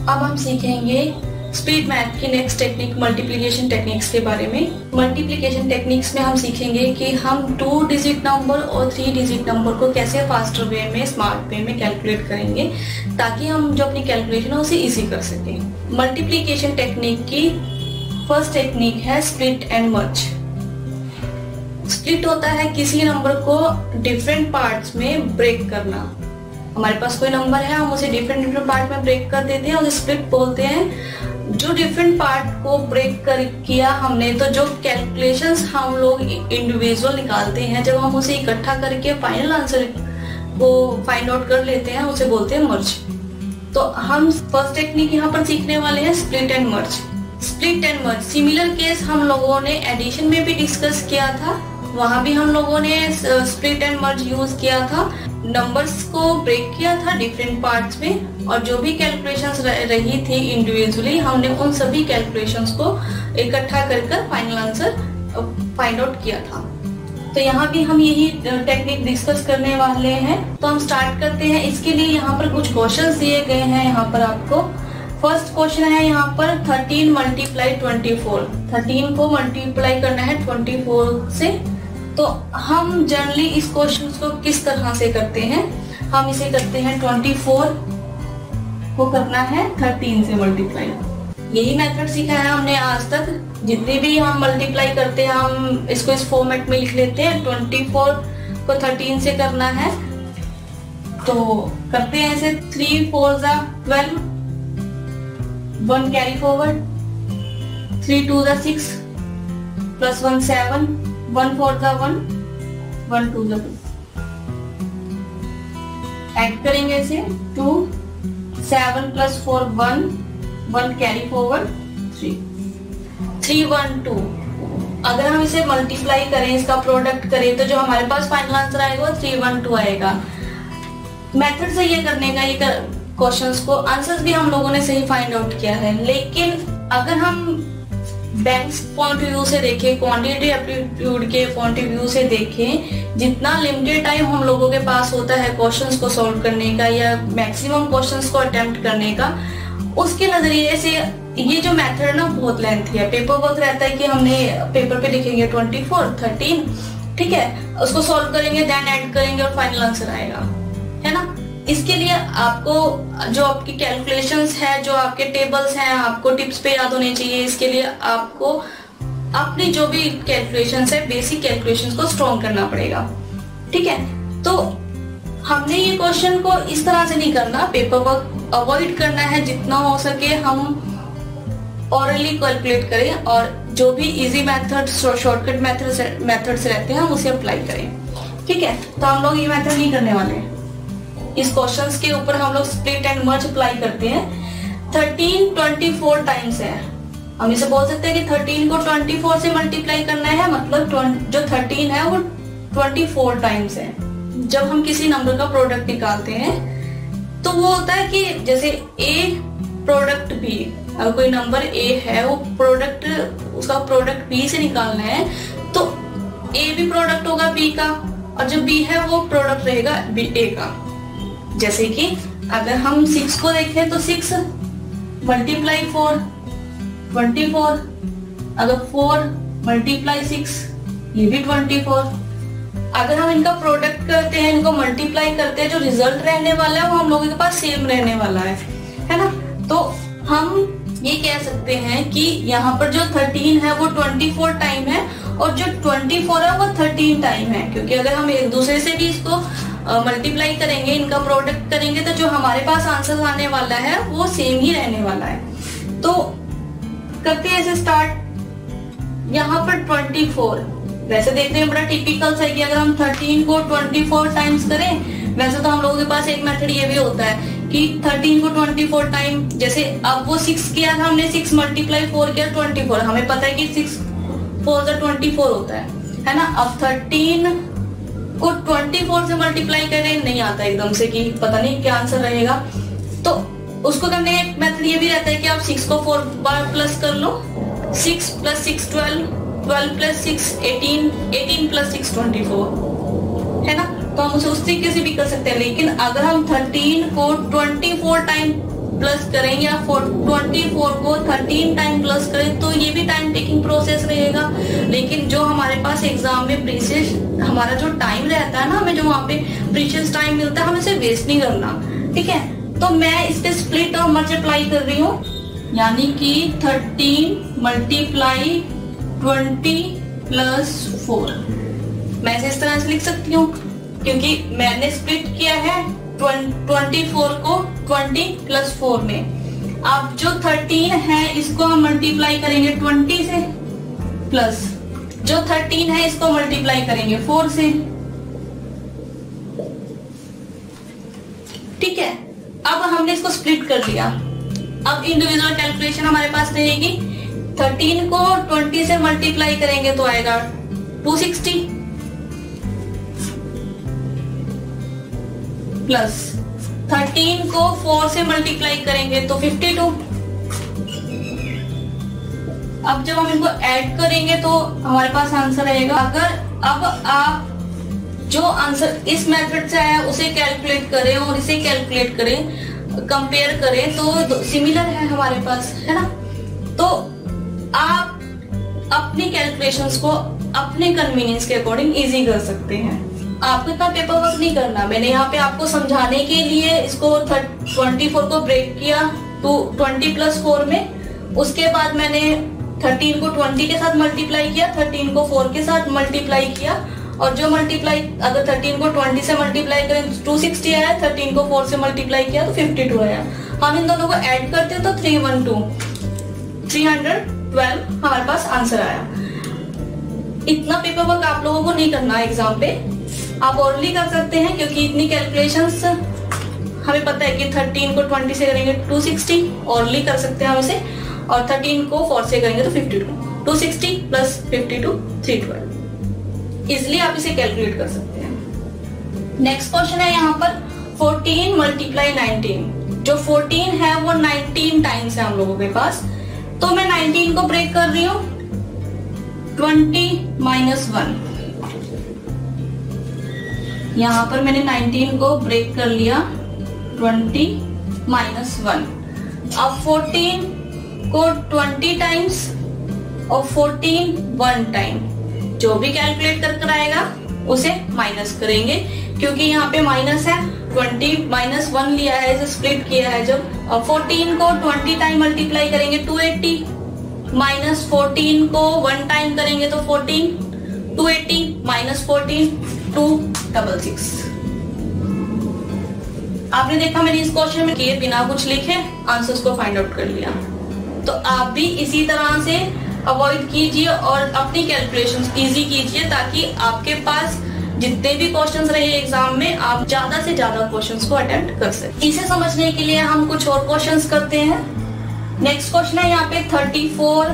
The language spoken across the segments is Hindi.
अब हम सीखेंगे स्पीड मैथ की नेक्स्ट टेक्निक मल्टीप्लिकेशन टेक्निक्स के बारे में। मल्टीप्लिकेशन टेक्निक्स में हम सीखेंगे कि हम 2 डिजिट नंबर और 3 डिजिट नंबर को कैसे फास्टर वे में, स्मार्ट वे में कैलकुलेट करेंगे ताकि हम जो अपनी कैलकुलेशन है उसे इजी कर सकें। मल्टीप्लिकेशन टेक्निक की फर्स्ट टेक्निक है स्प्लिट एंड मर्ज। स्प्लिट होता है किसी नंबर को डिफरेंट पार्ट्स में ब्रेक करना। हमारे पास कोई नंबर है, हम उसे डिफरेंट पार्ट में ब्रेक कर देते हैं, उसे स्प्लिट बोलते हैं। जो डिफरेंट पार्ट को ब्रेक कर किया हमने, तो जो कैलकुलेशंस हम लोग इंडिविजुअल निकालते हैं, जब हम उसे इकट्ठा करके फाइनल आंसर को फाइंड आउट कर लेते हैं, उसे बोलते हैं मर्ज। तो हम फर्स्ट टेक्निक यहाँ पर सीखने वाले हैं split and merge. Split and merge similar case हम लोगों ने एडिशन में भी डिस्कस किया था, वहां भी हम लोगों ने स्प्लिट एंड मर्ज यूज किया था। नंबर्स को ब्रेक किया था डिफरेंट पार्ट्स में और जो भी कैलकुलेशंस रही थी इंडिविजुअली, हमने उन सभी कैलकुलेशंस को इकट्ठा कर फाइनल आंसर फाइंड आउट किया था। तो यहाँ भी हम यही टेक्निक डिस्कस करने वाले हैं। तो हम स्टार्ट करते हैं। इसके लिए यहाँ पर कुछ क्वेश्चंस दिए गए हैं। यहाँ पर आपको फर्स्ट क्वेश्चन है यहाँ पर 13 मल्टीप्लाई 24। 13 को मल्टीप्लाई करना है 24 से। तो हम जनरली इस क्वेश्चन को किस तरह से करते हैं, हम इसे करते हैं 24 को करना है 13 से मल्टीप्लाई। यही मेथड सीखा है हमने आज तक। जितने भी हम मल्टीप्लाई करते हैं हम इसको इस फॉर्मेट में लिख लेते हैं। 24 को 13 से करना है तो करते हैं ऐसे। 3 4 12, 1 कैरी फॉरवर्ड, 3 2 6 प्लस 1 7, 1 4 1, 1 2 2। ऐड करेंगे ऐसे 2 7 प्लस 4 1, 1 कैरी फॉरवर्ड 3 3 1 2। अगर हम इसे मल्टीप्लाई करें, इसका प्रोडक्ट करें, तो जो हमारे पास फाइनल आंसर आएगा वो 3 1 2 आएगा। मेथड से ये करने का, ये क्वेश्चंस को आंसर्स भी हम लोगों ने सही फाइंड आउट किया है। लेकिन अगर हम बैंक्स पॉइंट ऑफ व्यू से देखें, क्वांटिटेटिव एप्टीट्यूड के पॉइंट ऑफ व्यू से देखें, जितना लिमिटेड टाइम हम लोगों के पास होता है क्वेश्चंस को सॉल्व करने का या मैक्सिमम क्वेश्चंस को अटेम्प्ट करने का, उसके नजरिए से ये जो मेथड ना बहुत लेंथी है। पेपर वर्क रहता है कि हमने पेपर पे लिखेंगे 24 13, ठीक है, उसको सॉल्व करेंगे, देन ऐड करेंगे और फाइनल आंसर आएगा, है ना। इसके लिए आपको जो आपकी कैलकुलेशंस है, जो आपके टेबल्स हैं, आपको टिप्स पे याद होने चाहिए। इसके लिए आपको अपनी जो भी कैलकुलेशंस है, बेसिक कैलकुलेशंस को स्ट्रॉन्ग करना पड़ेगा, ठीक है। तो हमने ये क्वेश्चन को इस तरह से नहीं करना, पेपर वर्क अवॉइड करना है। जितना हो सके हम ऑरली कैलकुलेट करें और जो भी इजी मेथड, शॉर्टकट मेथड्स रहते हैं हम उसे अप्लाई करें, ठीक है। तो हम लोग ये मेथड नहीं करने वाले हैं। इस क्वेश्चंस के ऊपर हम लोग स्प्लिट एंड मर्ज अप्लाई करते हैं। 13 24 टाइम्स है। हम इसे बोल सकते हैं कि 13 को 24 से मल्टीप्लाई करना है, मतलब जो 13 है वो 24 टाइम्स है। जब हम किसी नंबर का प्रोडक्ट निकालते हैं तो वो होता है कि जैसे A प्रोडक्ट B, अगर कोई नंबर A है, वो प्रोडक्ट, उसका प्रोडक्ट B से निकालना है, तो A भी प्रोडक्ट होगा B का और जो B है वो प्रोडक्ट रहेगा A का। जैसे कि अगर हम 6 को देखें तो 6 मल्टीप्लाई 4 24, अगर 4 मल्टीप्लाई 6 ये भी 24। अगर हम इनका प्रोडक्ट करते हैं, इनको मल्टीप्लाई करते हैं, जो रिजल्ट रहने वाला है वो हम लोगों के पास सेम रहने वाला है ना। तो हम ये कह सकते हैं कि यहाँ पर जो 13 है वो 24 टाइम है और जो 24 है वो 13 टाइम है, क्योंकि अगर हम एक दूसरे से भी इसको मल्टीप्लाई करेंगे, इनका प्रोडक्ट करेंगे, तो जो हमारे पास आंसर आने वाला है वो सेम ही रहने वाला है। तो करते हैं ऐसे स्टार्ट। यहाँ पर 24 वैसे देखने में बड़ा टिपिकल सा है कि अगर हम 13 को 24 टाइम्स करें, वैसे तो हम लोगों के पास एक मेथड ये भी होता है कि 13 को 24 टाइम, जैसे अब वो 6 किया था हमने, 6 मल्टीप्लाई 4 किया 24, हमें पता है कि 6 4 24 होता है ना। अब 13 को 24 से मल्टीप्लाई करें, नहीं आता एकदम से कि पता नहीं क्या आंसर रहेगा। तो उसको करने का एक मेथड ये भी रहता है कि आप 6 को 4 बार प्लस कर लो। 6 + 6 12, 12 + 6 18, 18 + 6 24, है ना। तो हम उसे उस तरीके से भी कर सकते हैं। लेकिन अगर हम 13 को 24 टाइम प्लस करें या 24 को 13 टाइम प्लस करें तो ये भी टाइम टेकिंग प्रोसेस रहेगा। लेकिन जो हमारे पास एग्जाम में प्रीशियस हमारा जो टाइम रहता है ना, हमें जो वहाँ पे प्रीशियस टाइम मिलता है, हमें इसे वेस्ट नहीं करना, ठीक है। तो मैं इस पे स्प्लिट और मल्टीप्लाई कर रही हूँ, यानी कि 13 मल्टीप्लाई 20 प्लस 4। मैं इस तरह से लिख सकती हूँ क्योंकि मैंने स्प्लिट किया है 24 को 20 प्लस 4 में। अब जो 13 है इसको हम मल्टीप्लाई करेंगे 20 से, प्लस जो 13 है इसको मल्टीप्लाई करेंगे 4 से, ठीक है। अब हमने इसको स्प्लिट कर लिया। अब इंडिविजुअल कैलकुलेशन हमारे पास रहेगी। 13 को 20 से मल्टीप्लाई करेंगे तो आएगा 260, प्लस 13 को 4 से मल्टीप्लाई करेंगे तो 52। अब जब हम इनको ऐड करेंगे तो हमारे पास आंसर आएगा। अगर अब आप जो आंसर इस मेथड से आया उसे कैलकुलेट करें और इसे कैलकुलेट करें, कंपेयर करें तो सिमिलर है हमारे पास, है ना। तो आप अपनी कैलकुलेशंस को अपने कन्वीनियंस के अकॉर्डिंग इजी कर सकते हैं। आपको इतना पेपर वर्क नहीं करना। मैंने यहाँ पे आपको समझाने के लिए इसको 24 को ब्रेक किया तो 20 प्लस 4 में। उसके बाद मैंने 13 को 20 के साथ मल्टीप्लाई किया, 13 को 4 के साथ मल्टीप्लाई किया, और जो मल्टीप्लाई अगर 13 को 20 से मल्टीप्लाई करें तो 260 आया, 13 को 4 से मल्टीप्लाई किया तो 52 आया। हम इन दोनों को ऐड करते हैं तो 312 हमारे पास आंसर आया। इतना पेपर वर्क आप लोगों को नहीं करना है एग्जाम पे, आप ओरली कर सकते हैं क्योंकि इतनी कैलकुलेशंस हमें पता है कि 13 को 20 से करेंगे 260, ओरली कर सकते हैं हम इसे, और 13 को 4 से करेंगे तो 52, 260 प्लस 52 312। इजिली आप इसे कैलकुलेट कर सकते हैं। नेक्स्ट क्वेश्चन है यहाँ पर 14 मल्टीप्लाई 19। जो 14 है वो 19 टाइम्स है हम लोगों के पास, तो मैं 19 को ब्रेक कर रही हूँ 20 माइनस 1। यहाँ पर मैंने 19 को ब्रेक कर लिया 20 माइनस 1। अब 14 को 20 टाइम्स और 14 1 टाइम, जो भी कैलकुलेट कर आएगा उसे माइनस करेंगे क्योंकि यहाँ पे माइनस है। 20 माइनस 1 लिया है, इसे स्प्लिट किया है जब। अब 14 को 20 टाइम मल्टीप्लाई करेंगे 280, माइनस 14 को 1 टाइम करेंगे तो 14, 280 माइनस 14 266। आपने देखा मैंने इस क्वेश्चन में किए बिना कुछ लिखे आंसर्स को फाइंड आउट कर लिया। तो आप भी इसी तरह से अवॉइड कीजिए और अपनी कैलकुलेशंस इजी कीजिए ताकि आपके पास जितने भी क्वेश्चंस रहे एग्जाम में आप ज्यादा से ज्यादा क्वेश्चंस को अटेम्प्ट कर सकें। इसे समझने के लिए हम कुछ और क्वेश्चंस करते हैं। नेक्स्ट क्वेश्चन है यहाँ पे 34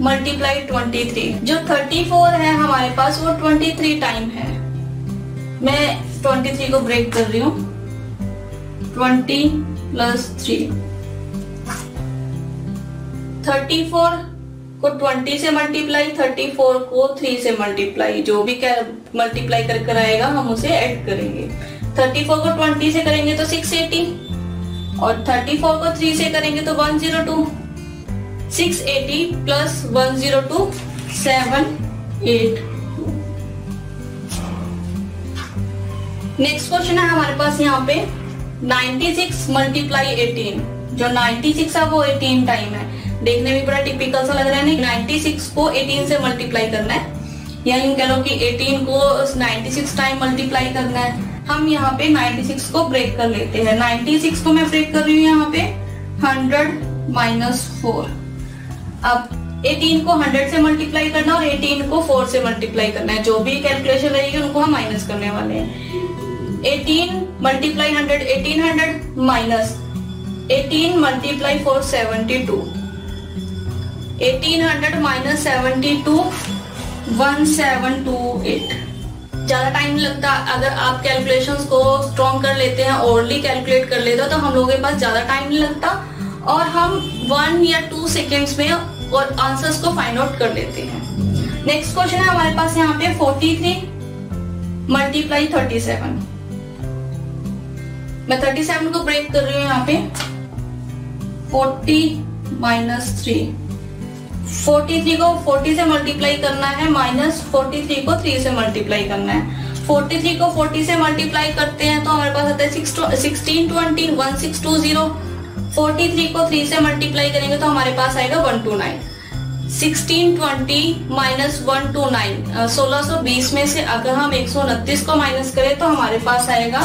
मल्टीप्लाई 23। जो 34 है हमारे पास वो 23 टाइम है। मैं 23 को ब्रेक कर रही हूँ 20 प्लस 3। 34 को 20 से मल्टीप्लाई, 34 को 3 से मल्टीप्लाई, जो भी मल्टीप्लाई कर आएगा हम उसे ऐड करेंगे। 34 को 20 से करेंगे तो 680 और 34 को 3 से करेंगे तो 102। 680 प्लस 102 782। नेक्स्ट क्वेश्चन है हमारे पास यहाँ पे 96 मल्टीप्लाई 18। जो 96 है वो 18 टाइम है। देखने में बड़ा टिपिकल सा लग रहा है नहीं। 96 को 18 से मल्टीप्लाई करना है, या यूं कह लो कि 18 को 96 टाइम मल्टीप्लाई करना है। हम यहाँ पे 96 को ब्रेक कर लेते हैं। 96 को मैं ब्रेक कर रही हूँ यहाँ पे 100 माइनस 4। अब 18 को 100 से मल्टीप्लाई करना और 18 को 4 से मल्टीप्लाई करना है। जो भी कैलकुलेशन रहेगी उनको हम माइनस करने वाले हैं। 18 मल्टीप्लाई 100 1800 माइनस 18 मल्टीप्लाई 4 72। 1800 माइनस 72 1728। ज्यादा टाइम नहीं लगता अगर आप कैलकुलेशंस को स्ट्रॉन्ग कर लेते हैं, ओरली कैलकुलेट कर लेते हो तो हम लोगों के पास ज्यादा टाइम नहीं लगता और हम 1 या 2 सेकेंड्स में और आंसर्स को फाइंड आउट कर लेते हैं। नेक्स्ट क्वेश्चन है हमारे पास यहाँ पे 43 मल्टीप्लाई 37। मैं 37 को ब्रेक कर रही हूँ यहाँ पे 40 माइनस 3, 43 को 40 से मल्टीप्लाई करना है, माइनस 43 को 3 से मल्टीप्लाई करना है। 43 को 40 से मल्टीप्लाई करते हैं तो हमारे पास आता है 1620, 1620। 43 को 3 से मल्टीप्लाई करेंगे तो हमारे पास आएगा 129। 1620 माइनस 129, 1620 में से अगर हम 129 को माइनस करें तो हमारे पास आएगा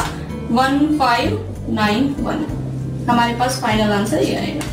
1591। हमारे पास फाइनल आंसर ये आएगा।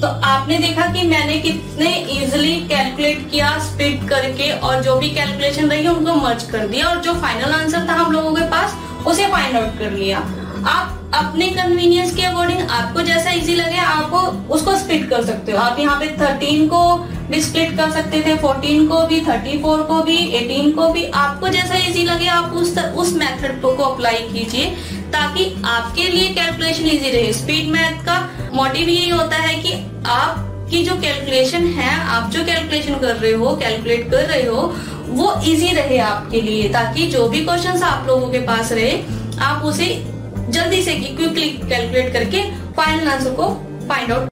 तो आपने देखा कि मैंने कितने इजीली कैलकुलेट किया स्प्लिट करके, और जो भी कैलकुलेशन रही उनको मर्ज कर दिया, और जो फाइनल आंसर था हम लोगों के पास उसे फाइंड आउट कर लिया। आप अपने कन्वीनियंस के अकॉर्डिंग आपको जैसा इजी लगे आपको उसको स्प्लिट कर सकते हो। आप यहाँ पे 13 को भी स्प्लिट कर सकते थे, 14 को भी, 34 को भी, 18 को भी, आपको जैसा इजी लगे आप उस मेथड को अप्लाई कीजिए ताकि आपके लिए कैलकुलेशन इजी रहे। स्पीड मैथ का मोटिव यही होता है कि आपकी जो कैलकुलेशन है, आप जो कैलकुलेशन कर रहे हो, कैलकुलेट कर रहे हो, वो इजी रहे आपके लिए, ताकि जो भी क्वेश्चंस आप लोगों के पास रहे आप उसे जल्दी से क्विकली कैलकुलेट करके फाइनल आंसर को फाइंड आउट